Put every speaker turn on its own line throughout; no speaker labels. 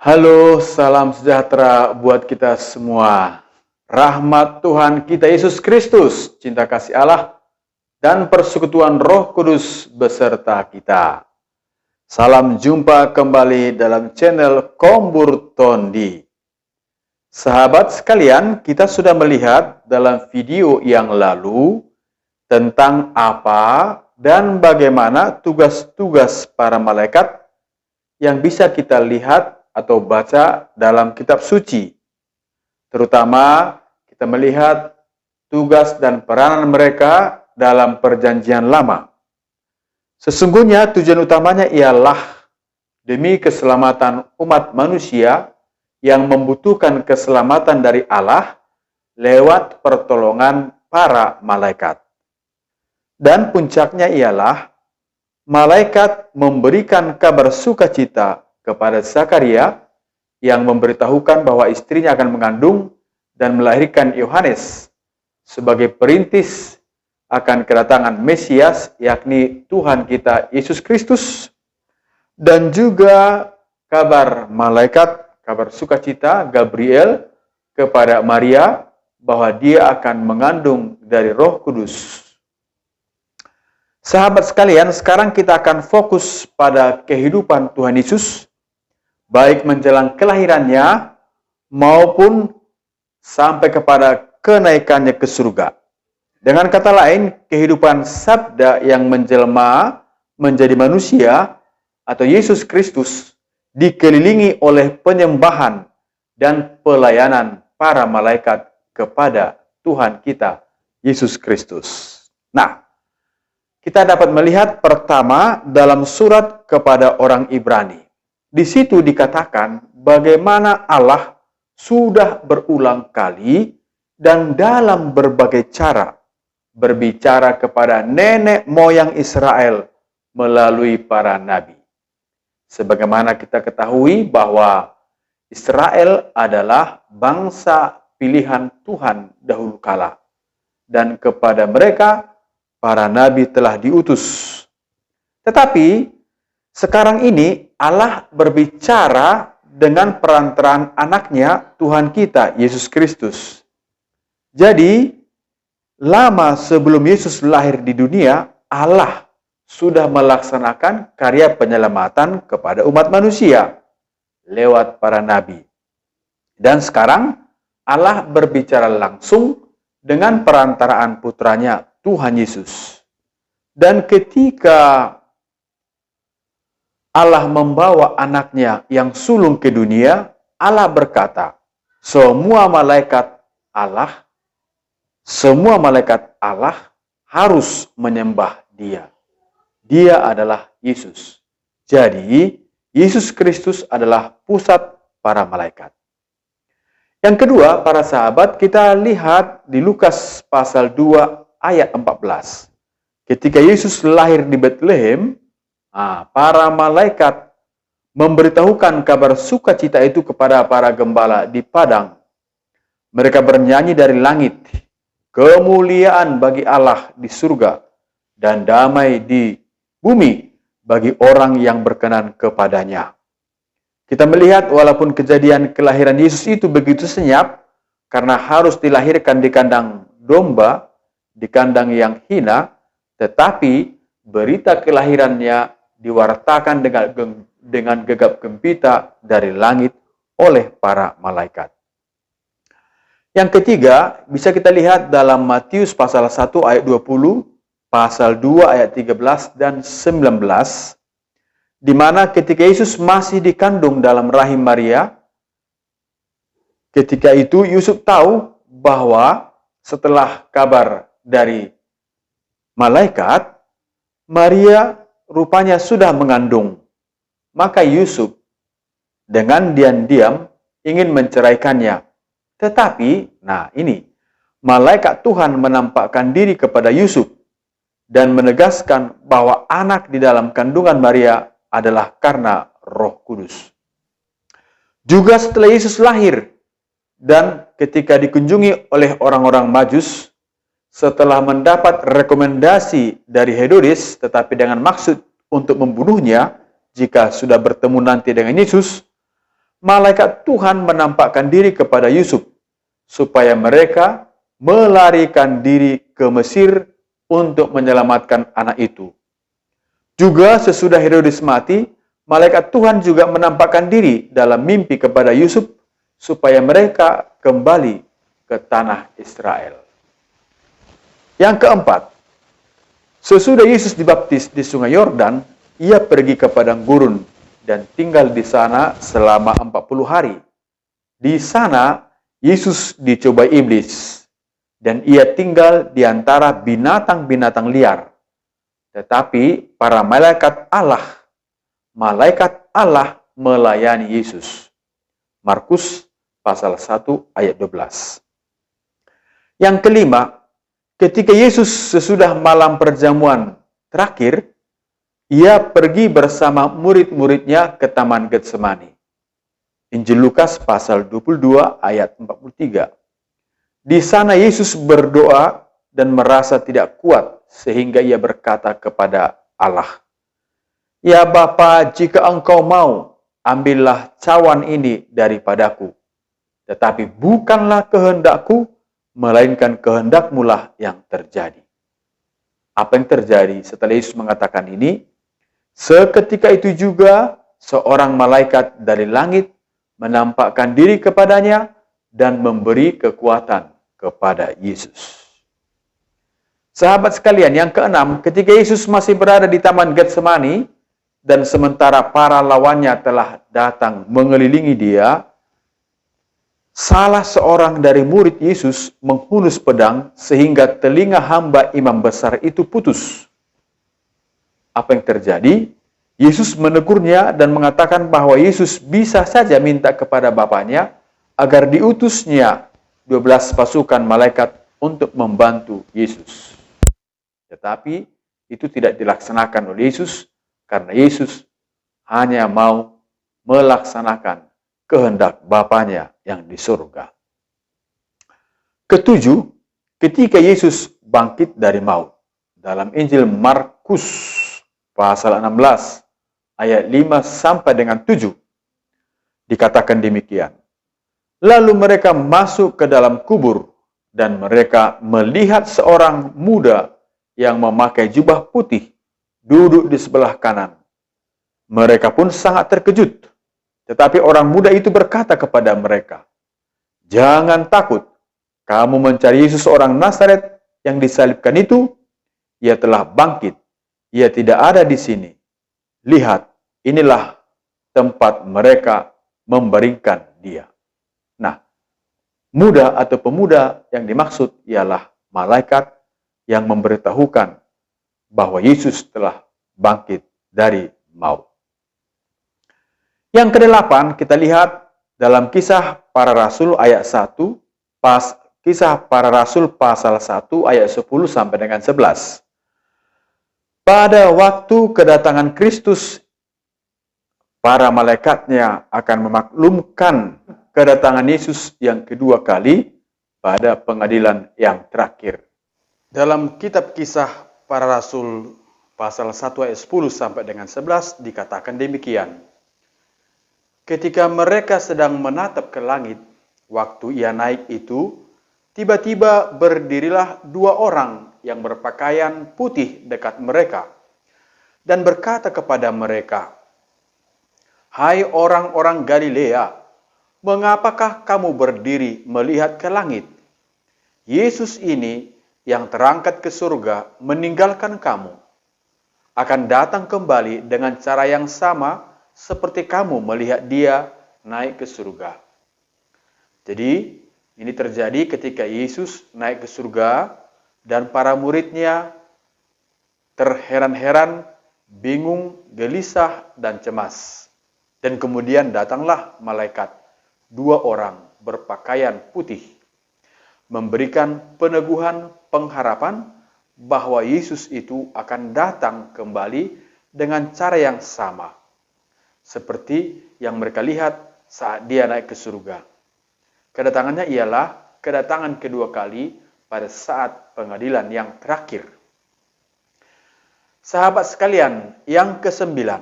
Halo, salam sejahtera buat kita semua. Rahmat Tuhan kita Yesus Kristus, cinta kasih Allah, dan persekutuan Roh Kudus beserta kita. Salam jumpa kembali dalam channel Kombur Tondi. Sahabat sekalian, kita sudah melihat dalam video yang lalu tentang apa dan bagaimana tugas-tugas para malaikat yang bisa kita lihat atau baca dalam kitab suci. Terutama kita melihat tugas dan peranan mereka dalam perjanjian lama. Sesungguhnya tujuan utamanya ialah demi keselamatan umat manusia yang membutuhkan keselamatan dari Allah lewat pertolongan para malaikat. Dan puncaknya ialah malaikat memberikan kabar sukacita kepada Zakaria yang memberitahukan bahwa istrinya akan mengandung dan melahirkan Yohanes sebagai perintis akan kedatangan Mesias, yakni Tuhan kita Yesus Kristus, dan juga kabar malaikat, kabar sukacita Gabriel kepada Maria bahwa dia akan mengandung dari Roh Kudus. Sahabat sekalian, sekarang kita akan fokus pada kehidupan Tuhan Yesus, baik menjelang kelahirannya maupun sampai kepada kenaikannya ke surga. Dengan kata lain, kehidupan Sabda yang menjelma menjadi manusia atau Yesus Kristus dikelilingi oleh penyembahan dan pelayanan para malaikat kepada Tuhan kita Yesus Kristus. Nah, kita dapat melihat pertama dalam surat kepada orang Ibrani. Di situ dikatakan bagaimana Allah sudah berulang kali dan dalam berbagai cara berbicara kepada nenek moyang Israel melalui para nabi. Sebagaimana kita ketahui bahwa Israel adalah bangsa pilihan Tuhan dahulu kala, dan kepada mereka para nabi telah diutus. Tetapi sekarang ini Allah berbicara dengan perantaraan anaknya Tuhan kita Yesus Kristus. Jadi, lama sebelum Yesus lahir di dunia, Allah sudah melaksanakan karya penyelamatan kepada umat manusia lewat para nabi. Dan sekarang Allah berbicara langsung dengan perantaraan putranya Tuhan Yesus. Dan ketika Allah membawa anaknya yang sulung ke dunia, Allah berkata, semua malaikat Allah harus menyembah dia. Dia adalah Yesus. Jadi, Yesus Kristus adalah pusat para malaikat. Yang kedua, para sahabat, kita lihat di Lukas pasal 2 ayat 14. Ketika Yesus lahir di Betlehem, para malaikat memberitahukan kabar sukacita itu kepada para gembala di padang. Mereka bernyanyi dari langit, kemuliaan bagi Allah di surga, dan damai di bumi bagi orang yang berkenan kepadanya. Kita melihat walaupun kejadian kelahiran Yesus itu begitu senyap, karena harus dilahirkan di kandang domba, di kandang yang hina, tetapi berita kelahirannya diwartakan dengan gegap gempita dari langit oleh para malaikat. Yang ketiga, bisa kita lihat dalam Matius pasal 1 ayat 20, pasal 2 ayat 13 dan 19, di mana ketika Yesus masih dikandung dalam rahim Maria, ketika itu Yusuf tahu bahwa setelah kabar dari malaikat, Maria rupanya sudah mengandung. Maka Yusuf dengan diam-diam ingin menceraikannya. Tetapi, malaikat Tuhan menampakkan diri kepada Yusuf dan menegaskan bahwa anak di dalam kandungan Maria adalah karena Roh Kudus. Juga setelah Yesus lahir dan ketika dikunjungi oleh orang-orang Majus, setelah mendapat rekomendasi dari Herodes, tetapi dengan maksud untuk membunuhnya jika sudah bertemu nanti dengan Yesus, malaikat Tuhan menampakkan diri kepada Yusuf supaya mereka melarikan diri ke Mesir untuk menyelamatkan anak itu. Juga sesudah Herodes mati, malaikat Tuhan juga menampakkan diri dalam mimpi kepada Yusuf supaya mereka kembali ke tanah Israel. Yang keempat, sesudah Yesus dibaptis di Sungai Yordan, ia pergi ke padang gurun dan tinggal di sana selama 40 hari. Di sana, Yesus dicobai iblis, dan ia tinggal di antara binatang-binatang liar. Tetapi para malaikat Allah melayani Yesus. Markus pasal 1 ayat 12. Yang kelima, ketika Yesus sesudah malam perjamuan terakhir, ia pergi bersama murid-muridnya ke Taman Getsemani. Injil Lukas pasal 22 ayat 43. Di sana Yesus berdoa dan merasa tidak kuat sehingga ia berkata kepada Allah, "Ya Bapa, jika Engkau mau, ambillah cawan ini daripadaku. Tetapi bukanlah kehendakku, melainkan kehendak-Mu lah yang terjadi." Apa yang terjadi setelah Yesus mengatakan ini? Seketika itu juga seorang malaikat dari langit menampakkan diri kepadanya dan memberi kekuatan kepada Yesus. Sahabat sekalian, yang keenam, ketika Yesus masih berada di Taman Getsemani dan sementara para lawannya telah datang mengelilingi dia, salah seorang dari murid Yesus menghunus pedang sehingga telinga hamba imam besar itu putus. Apa yang terjadi? Yesus menegurnya dan mengatakan bahwa Yesus bisa saja minta kepada Bapaknya agar diutusnya 12 pasukan malaikat untuk membantu Yesus. Tetapi itu tidak dilaksanakan oleh Yesus karena Yesus hanya mau melaksanakan kehendak Bapaknya yang di surga. Ketujuh, ketika Yesus bangkit dari maut. Dalam Injil Markus pasal 16 ayat 5 sampai dengan 7 dikatakan demikian. Lalu mereka masuk ke dalam kubur dan mereka melihat seorang muda yang memakai jubah putih duduk di sebelah kanan. Mereka pun sangat terkejut. Tetapi orang muda itu berkata kepada mereka, "Jangan takut, kamu mencari Yesus orang Nazaret yang disalibkan itu. Ia telah bangkit. Ia tidak ada di sini. Lihat, inilah tempat mereka membaringkan dia." Nah, muda atau pemuda yang dimaksud ialah malaikat yang memberitahukan bahwa Yesus telah bangkit dari maut. Yang kedelapan, kita lihat dalam Kisah Para Rasul ayat 1, Kisah Para Rasul pasal 1 ayat 10 sampai dengan 11. Pada waktu kedatangan Kristus, para malaikatnya akan memaklumkan kedatangan Yesus yang kedua kali pada pengadilan yang terakhir. Dalam kitab Kisah Para Rasul pasal 1 ayat 10 sampai dengan 11 dikatakan demikian. Ketika mereka sedang menatap ke langit, waktu ia naik itu, tiba-tiba berdirilah dua orang yang berpakaian putih dekat mereka dan berkata kepada mereka, "Hai orang-orang Galilea, mengapakah kamu berdiri melihat ke langit? Yesus ini yang terangkat ke surga meninggalkan kamu, akan datang kembali dengan cara yang sama seperti kamu melihat dia naik ke surga." Jadi, ini terjadi ketika Yesus naik ke surga dan para muridnya terheran-heran, bingung, gelisah, dan cemas. Dan kemudian datanglah malaikat, dua orang berpakaian putih, memberikan peneguhan pengharapan bahwa Yesus itu akan datang kembali dengan cara yang sama, seperti yang mereka lihat saat dia naik ke surga. Kedatangannya ialah kedatangan kedua kali pada saat pengadilan yang terakhir. Sahabat sekalian, yang kesembilan,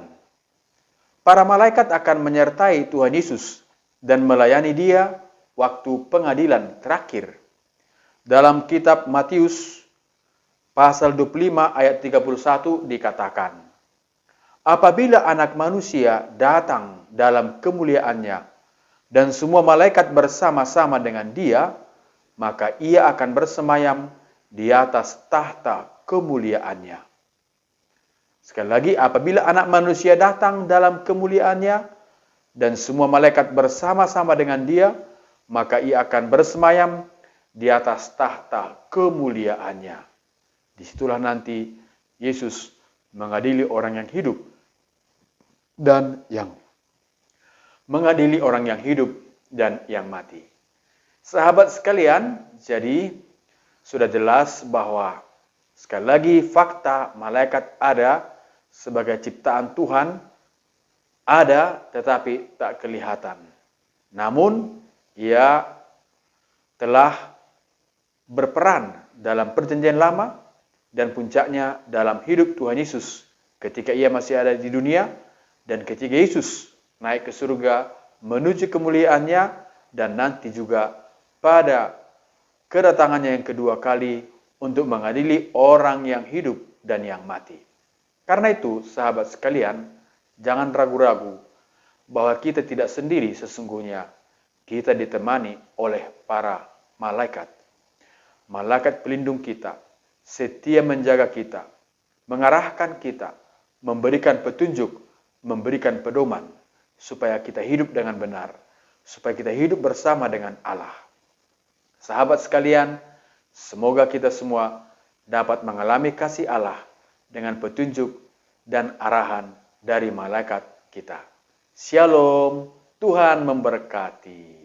para malaikat akan menyertai Tuhan Yesus dan melayani dia waktu pengadilan terakhir. Dalam kitab Matius pasal 25 ayat 31 dikatakan, apabila Anak Manusia datang dalam kemuliaannya dan semua malaikat bersama-sama dengan dia, maka ia akan bersemayam di atas tahta kemuliaannya. Sekali lagi, apabila Anak Manusia datang dalam kemuliaannya dan semua malaikat bersama-sama dengan dia, maka ia akan bersemayam di atas tahta kemuliaannya. Disitulah nanti Yesus mengadili orang yang hidup dan yang mati. Sahabat sekalian, jadi sudah jelas bahwa sekali lagi fakta malaikat ada sebagai ciptaan Tuhan, ada tetapi tak kelihatan. Namun ia telah berperan dalam perjanjian lama dan puncaknya dalam hidup Tuhan Yesus ketika ia masih ada di dunia dan ketika Yesus naik ke surga menuju kemuliaannya dan nanti juga pada kedatangannya yang kedua kali untuk mengadili orang yang hidup dan yang mati. Karena itu, sahabat sekalian, jangan ragu-ragu bahwa kita tidak sendiri sesungguhnya. Kita ditemani oleh para malaikat. Malaikat pelindung kita, setia menjaga kita, mengarahkan kita, memberikan petunjuk, memberikan pedoman, supaya kita hidup dengan benar, supaya kita hidup bersama dengan Allah. Sahabat sekalian, semoga kita semua dapat mengalami kasih Allah dengan petunjuk dan arahan dari malaikat kita. Shalom, Tuhan memberkati.